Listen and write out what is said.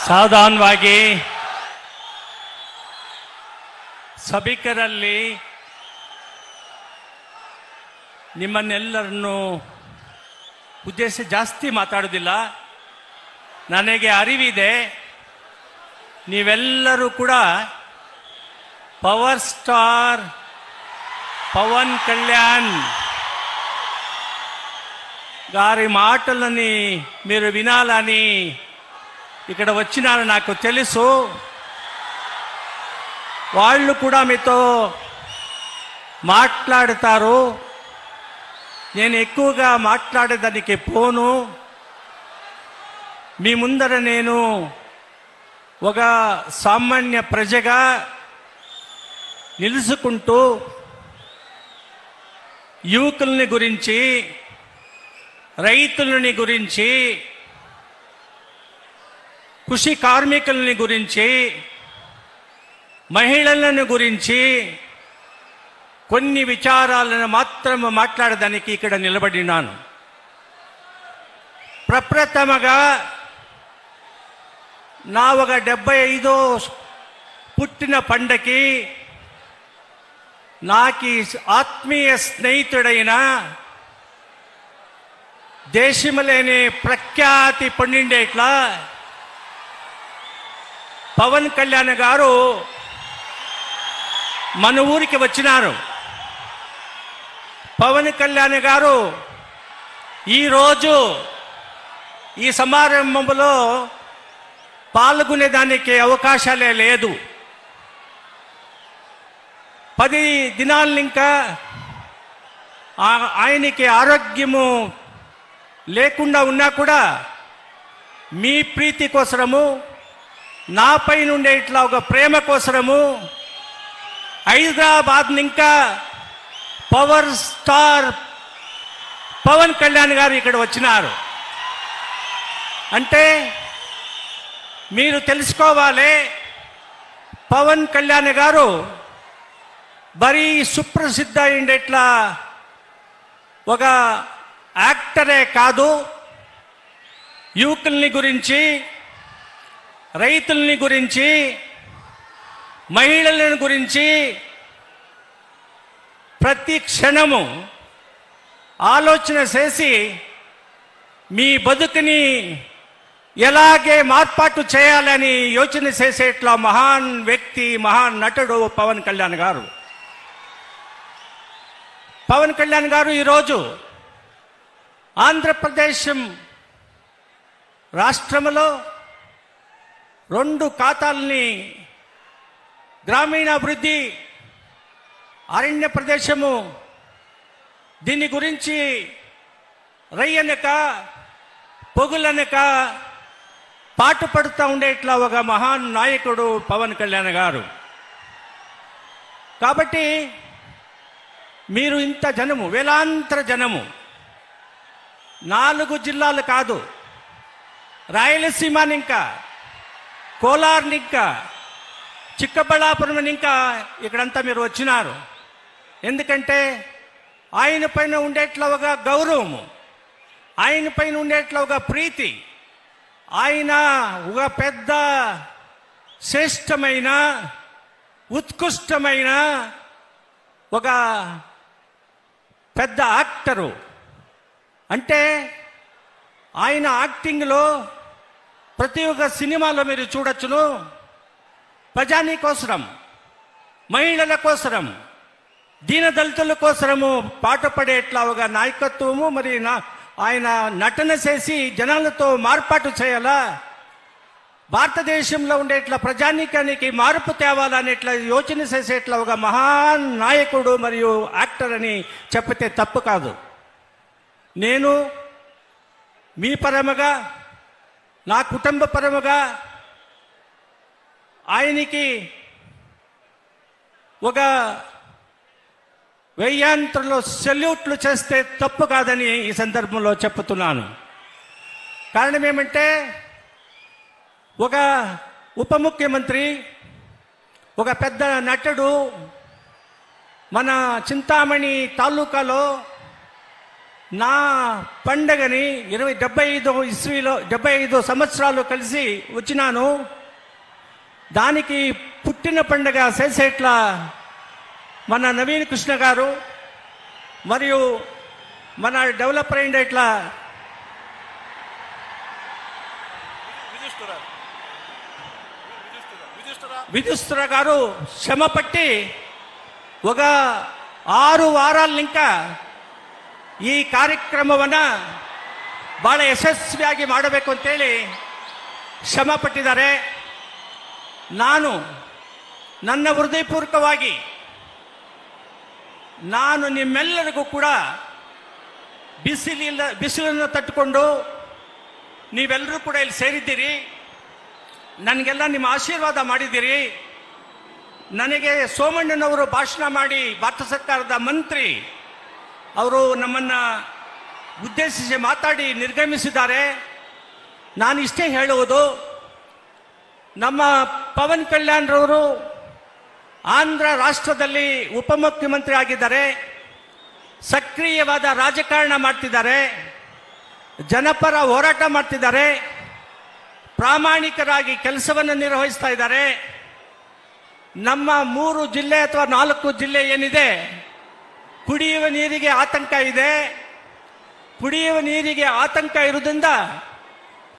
ಸಾಧಾರಣವಾಗಿ ಸಭಿಕರಲ್ಲಿ ನಿಮ್ಮನ್ನೆಲ್ಲರನ್ನು ಉದ್ದೇಶ ಜಾಸ್ತಿ ಮಾತಾಡೋದಿಲ್ಲ. ನನಗೆ ಅರಿವಿದೆ, ನೀವೆಲ್ಲರೂ ಕೂಡ పవర్ స్టార్ పవన్ కళ్యాణ్ గారి మాటలని మీరు వినాలని ఇక్కడ వచ్చినారు. నాకు తెలుసు వాళ్ళు కూడా మీతో మాట్లాడతారు. నేను ఎక్కువగా మాట్లాడేదానికి పోను. మీ ముందర నేను ఒక సామాన్య ప్రజగా నిలుసుకుంటూ యువకుల్ని గురించి, రైతులని గురించి, కృషి కార్మికులని గురించి, మహిళలను గురించి కొన్ని విచారాలను మాత్రం మాట్లాడడానికి ఇక్కడ నిలబడినాను. ప్రప్రథమగా నా ఒక 75వ పుట్టిన పండగకి నాకి ఆత్మీయ స్నేహితుడైన దేశంలోనే ప్రఖ్యాతి పొందిండేట్లా పవన్ కళ్యాణ్ గారు మన ఊరికి వచ్చినారు. పవన్ కళ్యాణ్ గారు ఈరోజు ఈ సమారంభంలో పాల్గొనేదానికి అవకాశాలే లేదు. 10 దినాలు ఇంకా ఆయనకి ఆరోగ్యము లేకుండా ఉన్నా కూడా మీ ప్రీతి కోసరము, నాపై నుండే ఇట్లా ఒక ప్రేమ కోసరము హైదరాబాద్ ఇంకా పవర్ స్టార్ పవన్ కళ్యాణ్ గారు ఇక్కడ వచ్చినారు. అంటే మీరు తెలుసుకోవాలి, పవన్ కళ్యాణ్ గారు బరీ సుప్రసిద్ధ అయిండేట్లా ఒక యాక్టరే కాదు, యువకుల్ని గురించి, రైతుల్ని గురించి, మహిళలను గురించి ప్రతి క్షణము ఆలోచన చేసి మీ బతుకుని ఎలాగే మార్పాటు చేయాలని యోచన చేసేట్లా మహాన్ వ్యక్తి, మహాన్ నటుడు పవన్ కళ్యాణ్ గారు. పవన్ కళ్యాణ్ గారు ఈరోజు ఆంధ్రప్రదేశ్ రాష్ట్రంలో 2 ఖాతాలని గ్రామీణాభివృద్ధి, అరణ్య ప్రదేశము, దీని గురించి రయ్యనక పొగులనక పాటుపడుతూ ఉండేట్లా ఒక మహాన్ నాయకుడు పవన్ కళ్యాణ్ గారు. కాబట్టి మీరు ఇంత జనము, వేలాంతర జనము, 4 జిల్లాలు కాదు, రాయలసీమని ఇంకా, కోలార్ని ఇంకా, చిక్కబళ్ళాపురం ఇంకా ఇక్కడంతా మీరు వచ్చినారు. ఎందుకంటే ఆయన పైన ఉండేట్లా ఒక గౌరవము, ఆయన పైన ఉండేట్లా ఒక ప్రీతి, ఆయన ఒక పెద్ద శ్రేష్టమైన ఉత్కృష్టమైన ఒక పెద్ద యాక్టరు. అంటే ఆయన యాక్టింగ్లో ప్రతి ఒక్క సినిమాలో మీరు చూడొచ్చును, ప్రజాని కోసరం, మహిళల కోసరం, దీనదళితుల కోసరము పాటుపడేట్లా ఒక నాయకత్వము, మరి ఆయన నటన చేసి జనాలతో మార్పాటు చేయాలా, భారతదేశంలో ఉండేట్లా ప్రజానీకానికి మార్పు తేవాలనేట్లా యోచన చేసేట్లా ఒక మహాన్ నాయకుడు మరియు యాక్టర్ అని చెప్పితే తప్పు కాదు. నేను మీ పరముగా, నా కుటుంబ పరముగా ఆయనకి ఒక వెయ్యాంతరంలో సెల్యూట్లు చేస్తే తప్పు కాదని ఈ సందర్భంలో చెప్తున్నాను. కారణం ఏమంటే, ఒక ఉప ముఖ్యమంత్రి, ఒక పెద్ద నటుడు, మన చింతామణి తాలూకాలో నా పండగని 75 ఇస్వీలో 75 సంవత్సరాలు కలిసి వచ్చినాను. దానికి పుట్టిన పండగ చేసేట్ల మన నవీన్ కృష్ణ గారు మరియు మన డెవలపర్ అయిండేట్ల విదుస్తుర గారు శ్రమ పట్టి ఒక 6 ವಾರಗಳು ఇంకా ಈ ಕಾರ್ಯಕ್ರಮವನ್ನು ಬಹಳ ಯಶಸ್ವಿಯಾಗಿ ಮಾಡಬೇಕು ಅಂತೇಳಿ ಶ್ರಮ ಪಟ್ಟಿದ್ದಾರೆ. ನಾನು ನನ್ನ ಹೃದಯಪೂರ್ವಕವಾಗಿ ನಾನು ನಿಮ್ಮೆಲ್ಲರಿಗೂ ಕೂಡ ಬಿಸಿಲನ್ನು ತಟ್ಟುಕೊಂಡು ನೀವೆಲ್ಲರೂ ಕೂಡ ಇಲ್ಲಿ ಸೇರಿದ್ದೀರಿ. ನನಗೆಲ್ಲ ನಿಮ್ಮ ಆಶೀರ್ವಾದ ಮಾಡಿದ್ದೀರಿ. ನನಗೆ ಸೋಮಣ್ಣನವರು ಭಾಷಣ ಮಾಡಿ ಭಾರತ ಸರ್ಕಾರದ ಮಂತ್ರಿ ಅವರು ನಮ್ಮನ್ನು ಉದ್ದೇಶಿಸಿ ಮಾತಾಡಿ ನಿರ್ಗಮಿಸಿದ್ದಾರೆ. ನಾನು ಇಷ್ಟೇ ಹೇಳುವುದು, ನಮ್ಮ ಪವನ್ ಕಲ್ಯಾಣ್ ರವರು ಆಂಧ್ರ ರಾಷ್ಟ್ರದಲ್ಲಿ ಉಪಮುಖ್ಯಮಂತ್ರಿ ಆಗಿದ್ದಾರೆ. ಸಕ್ರಿಯವಾದ ರಾಜಕಾರಣ ಮಾಡ್ತಿದ್ದಾರೆ, ಜನಪರ ಹೋರಾಟ ಮಾಡ್ತಿದ್ದಾರೆ, ಪ್ರಾಮಾಣಿಕರಾಗಿ ಕೆಲಸವನ್ನು ನಿರ್ವಹಿಸ್ತಾ ಇದ್ದಾರೆ. ನಮ್ಮ 3 ಜಿಲ್ಲೆ ಅಥವಾ 4 ಜಿಲ್ಲೆ ಏನಿದೆ, ಕುಡಿಯುವ ನೀರಿಗೆ ಆತಂಕ ಇದೆ. ಕುಡಿಯುವ ನೀರಿಗೆ ಆತಂಕ ಇರುವುದರಿಂದ